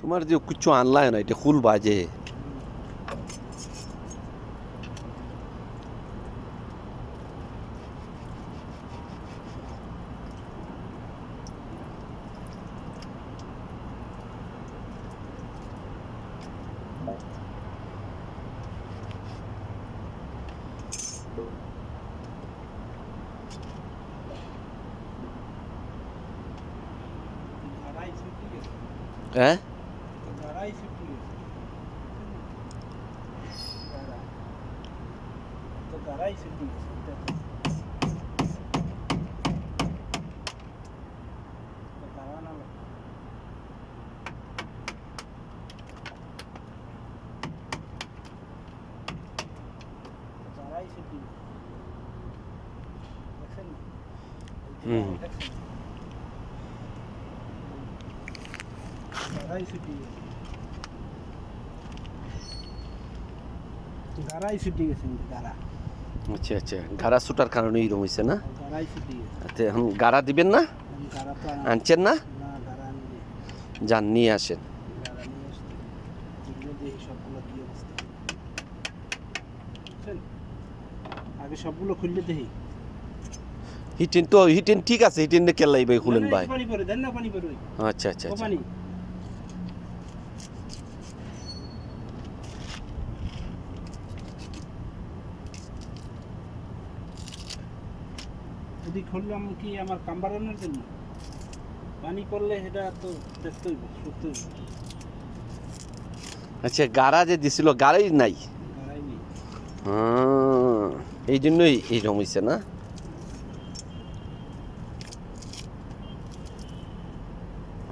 তোমার যে কিছু আনলাই না এটা খুল বাজে হ্যাঁ আচ্ছা আচ্ছা গাড়া ছুটার কারণে এরকম হয়েছে না আচ্ছা এখন গাড়া দিবেন না আনছেন না যান নিয়ে আসেন আগে সবগুলো খুললে দেখি হিটেন ঠিক আছে হিটেন কেলাই ভাই খুলেন ভাই পানি পড়ে দেন না পানি পড়ে আচ্ছা আচ্ছা আচ্ছা পানি যদি খুললাম কি আমার কাম বাড়ানোর জন্য পানি পড়লে সেটা তো দেখতে হইব শুকতে হইব আচ্ছা গাড়া যে দিছিল গাড়াই নাই বাড়াই নেই এই জন্যই এইরকম হয়েছে না